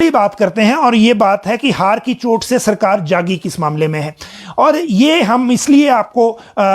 दूसरी बात करते हैं, और ये बात है कि हार की चोट से सरकार जागी किस मामले में है। और ये हम इसलिए आपको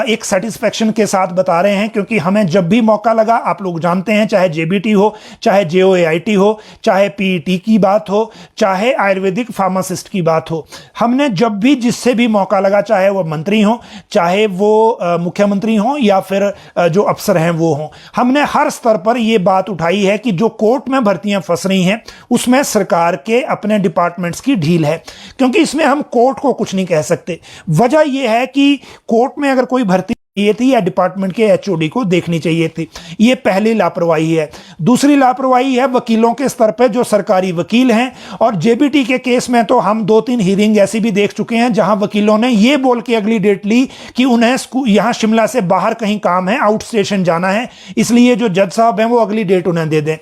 एक सेटिस्फेक्शन के साथ बता रहे हैं क्योंकि हमें जब भी मौका लगा, आप लोग जानते हैं, चाहे जेबीटी हो, चाहे जेओएआईटी हो, चाहे पीईटी की बात हो, चाहे आयुर्वेदिक फार्मासिस्ट की बात हो, हमने जब भी जिससे भी मौका लगा, चाहे वो मंत्री हो, चाहे वो मुख्यमंत्री हो, या फिर जो अफसर हैं वो हों, हमने हर स्तर पर यह बात उठाई है कि जो कोर्ट में भर्तियां फंस रही हैं उसमें सरकार के अपने डिपार्टमेंट्स की ढील है। क्योंकि इसमें हम कोर्ट को कुछ नहीं कह सकते। वजह यह है कि कोर्ट में अगर कोई भर्ती ये थी या डिपार्टमेंट के एचओडी को देखनी चाहिए थी, ये पहली लापरवाही है। दूसरी लापरवाही है वकीलों के स्तर पर, जो सरकारी वकील हैं। और जेबीटी के केस में तो हम 2-3 हीरिंग ऐसी भी देख चुके हैं जहां वकीलों ने ये बोल के अगली डेट ली कि उन्हें यहां शिमला से बाहर कहीं काम है, आउट स्टेशन जाना है, इसलिए जो जज साहब हैं वो अगली डेट उन्हें दे दें।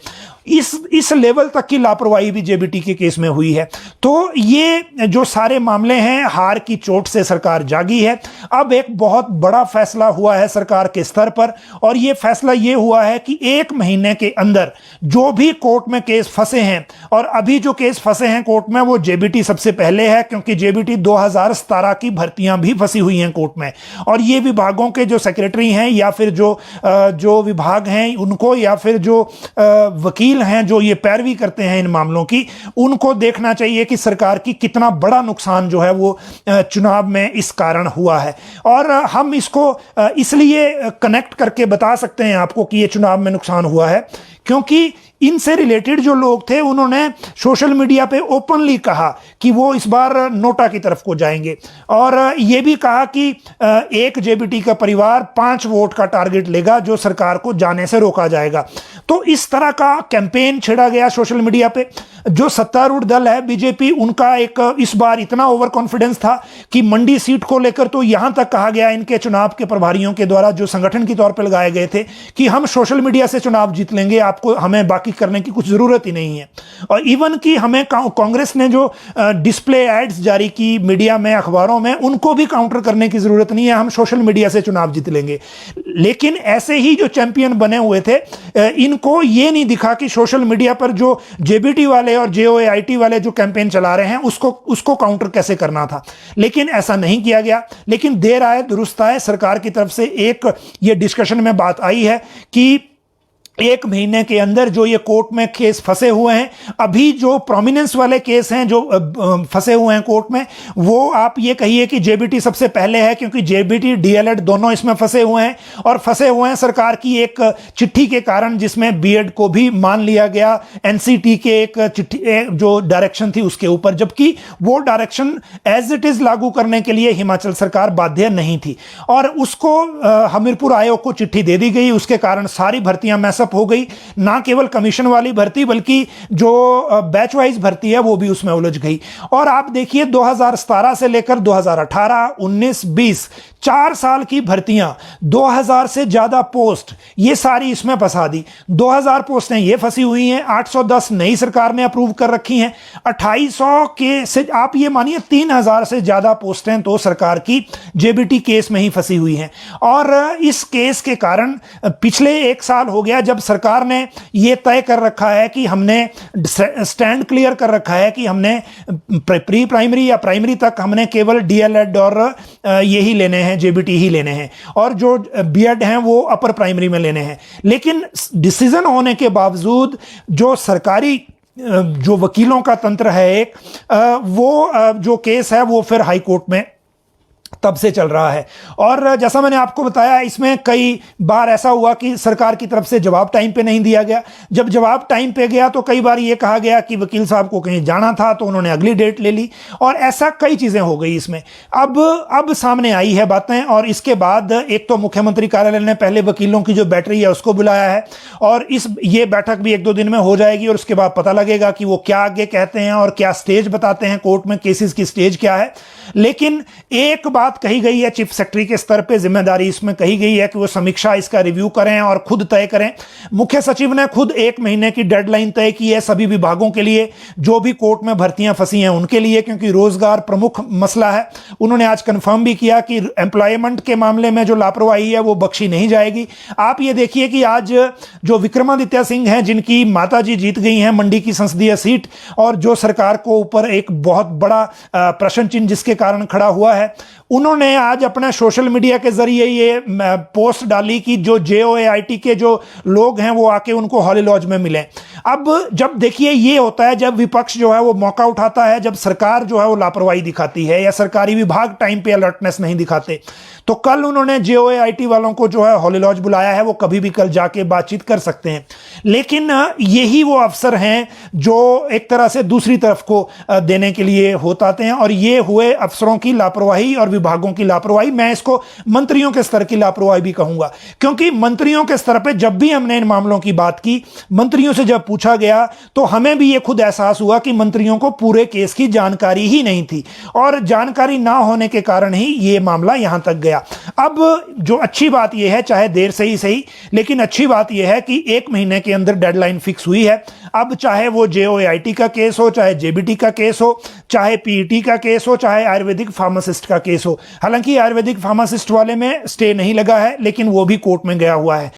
इस लेवल तक की लापरवाही भी जेबीटी के केस में हुई है। तो ये जो सारे मामले हैं, हार की चोट से सरकार जागी है। अब एक बहुत बड़ा फैसला हुआ है सरकार के स्तर पर, और ये फैसला ये हुआ है कि 1 महीने के अंदर जो भी कोर्ट में केस फंसे हैं, और अभी जो केस फंसे हैं कोर्ट में वो जेबीटी सबसे पहले है, क्योंकि जेबीटी 2017 की भर्तियां भी फंसी हुई हैं कोर्ट में। और ये विभागों के जो सेक्रेटरी हैं, या फिर जो विभाग हैं उनको, या फिर जो वकील हैं जो ये पैरवी करते हैं इन मामलों की, उनको देखना चाहिए कि सरकार की कितना बड़ा नुकसान जो है वो चुनाव में इस कारण हुआ है। और हम इसको इसलिए कनेक्ट करके बता सकते हैं आपको कि ये चुनाव में नुकसान हुआ है क्योंकि इनसे रिलेटेड जो लोग थे उन्होंने सोशल मीडिया पे ओपनली कहा कि वो इस बार नोटा की तरफ को जाएंगे, और ये भी कहा कि एक जेबीटी का परिवार 5 वोट का टारगेट लेगा जो सरकार को जाने से रोका जाएगा। तो इस तरह का कैंपेन छेड़ा गया सोशल मीडिया पे। जो सत्तारूढ़ दल है बीजेपी, उनका एक इस बार इतना ओवर कॉन्फिडेंस था कि मंडी सीट को लेकर तो यहां तक कहा गया इनके चुनाव के प्रभारियों के द्वारा, जो संगठन के तौर पर लगाए गए थे, कि हम सोशल मीडिया से चुनाव जीत लेंगे, आपको हमें बाकी करने की कुछ जरूरत ही नहीं है। और इवन कि हमें कांग्रेस ने जो डिस्प्ले एड्स जारी की मीडिया में, अखबारों में, उनको भी काउंटर करने की जरूरत नहीं है, हम सोशल मीडिया से चुनाव जीत लेंगे। लेकिन ऐसे ही जो चैंपियन बने हुए थे, इनको ये नहीं दिखा कि सोशल मीडिया पर जो जेबीटी वाले और जेओएआईटी वाले जो कैंपेन चला रहे हैं उसको काउंटर कैसे करना था। लेकिन ऐसा नहीं किया गया। लेकिन देर आए दुरुस्त आए, सरकार की तरफ से एक ये डिस्कशन में बात आई है कि 1 महीने के अंदर जो ये कोर्ट में केस फंसे हुए हैं, अभी जो प्रोमिनेंस वाले केस हैं जो फंसे हुए हैं कोर्ट में, वो आप ये कहिए कि जेबीटी सबसे पहले है, क्योंकि जेबीटी डीएलएड दोनों इसमें फंसे हुए हैं, और फंसे हुए हैं सरकार की एक चिट्ठी के कारण, जिसमें बीएड को भी मान लिया गया एनसीटी के एक चिट्ठी जो डायरेक्शन थी उसके ऊपर, जबकि वो डायरेक्शन एज इट इज लागू करने के लिए हिमाचल सरकार बाध्य नहीं थी, और उसको हमीरपुर आयोग को चिट्ठी दे दी गई। उसके कारण सारी भर्तियां मैसअप हो गई। ना केवल कमीशन वाली भर्ती, बल्कि जो बैच वाइज भर्ती है वो भी उसमें उलझ गई। और आप देखिए 2017 से लेकर 2018, 19, 20 4 साल की भर्तियां, 2000 से ज्यादा पोस्ट, ये सारी इसमें फंसा दी। 2000 पोस्टें ये फंसी हुई हैं, 810 नई सरकार ने अप्रूव कर रखी हैं, 2800 के से आप ये मानिए 3000 से ज्यादा पोस्टें तो सरकार की जेबीटी केस में ही फंसी हुई हैं। और इस केस के कारण पिछले 1 साल हो गया जब सरकार ने ये तय कर रखा है कि हमने स्टैंड क्लियर कर रखा है कि हमने प्री प्राइमरी या प्राइमरी तक हमने केवल डीएलएड और यही लेने हैं, जेबीटी ही लेने हैं, और जो बीएड हैं वो अपर प्राइमरी में लेने हैं। लेकिन डिसीजन होने के बावजूद जो सरकारी जो वकीलों का तंत्र है एक, वो जो केस है वो फिर हाई कोर्ट में तब से चल रहा है। और जैसा मैंने आपको बताया, इसमें कई बार ऐसा हुआ कि सरकार की तरफ से जवाब टाइम पे नहीं दिया गया। जब जवाब टाइम पे गया तो कई बार ये कहा गया कि वकील साहब को कहीं जाना था तो उन्होंने अगली डेट ले ली, और ऐसा कई चीजें हो गई इसमें। अब सामने आई है बातें, और इसके बाद एक तो मुख्यमंत्री कार्यालय ने पहले वकीलों की जो बैटरी है उसको बुलाया है, और ये बैठक भी 1-2 दिन में हो जाएगी, और उसके बाद पता लगेगा कि वो क्या आगे कहते हैं और क्या स्टेज बताते हैं कोर्ट में, केसेस की स्टेज क्या है। लेकिन एक बात बात कही गई है चीफ सेक्रेटरी के स्तर पे, जिम्मेदारी इसमें कही गई है कि वो समीक्षा इसका रिव्यू करें और खुद तय करें। मुख्य सचिव ने खुद 1 महीने की डेडलाइन तय की है सभी विभागों के लिए, जो भी कोर्ट में भर्तियां फंसी हैं उनके लिए, क्योंकि रोजगार प्रमुख मसला है। उन्होंने आज कंफर्म भी किया कि एम्प्लॉयमेंट के मामले में जो लापरवाही है वो बख्शी नहीं जाएगी। आप ये देखिए कि आज जो विक्रमादित्य सिंह हैं, जिनकी माताजी जीत गई हैं मंडी की संसदीय सीट, और जो सरकार को ऊपर एक बहुत बड़ा प्रश्न चिन्ह जिसके कारण खड़ा हुआ है, उन्होंने आज अपने सोशल मीडिया के जरिए ये पोस्ट डाली कि जो JOAIT के जो लोग हैं वो आके उनको हॉली लॉज में मिले। अब जब देखिए ये होता है जब विपक्ष जो है वो मौका उठाता है, जब सरकार जो है वो लापरवाही दिखाती है या सरकारी विभाग टाइम पे अलर्टनेस नहीं दिखाते। तो कल उन्होंने JOAIT वालों को जो है हॉली लॉज बुलाया है, वो कभी भी कल जाके बातचीत कर सकते हैं। लेकिन यही वो अफसर हैं जो एक तरह से दूसरी तरफ को देने के लिए होताते हैं, और ये हुए अफसरों की लापरवाही और विभागों की लापरवाही। मैं इसको मंत्रियों के स्तर की लापरवाही भी कहूंगा, क्योंकि मंत्रियों के स्तर पे जब भी हमने इन मामलों की बात की, मंत्रियों से जब पूछा गया तो हमें भी ये खुद एहसास हुआ कि मंत्रियों को पूरे केस की जानकारी ही नहीं थी, और जानकारी ना होने के कारण ही ये मामला यहां तक गया। अब जो अच्छी बात यह है, चाहे देर से ही सही, लेकिन अच्छी बात यह है कि 1 महीने के अंदर डेडलाइन फिक्स हुई है। अब चाहे वो JOAIT का केस हो, चाहे JBT का केस हो, चाहे PET का केस हो, चाहे आयुर्वेदिक फार्मासिस्ट का केस हो। हालांकि आयुर्वेदिक फार्मासिस्ट वाले में स्टे नहीं लगा है, लेकिन वो भी कोर्ट में गया हुआ है।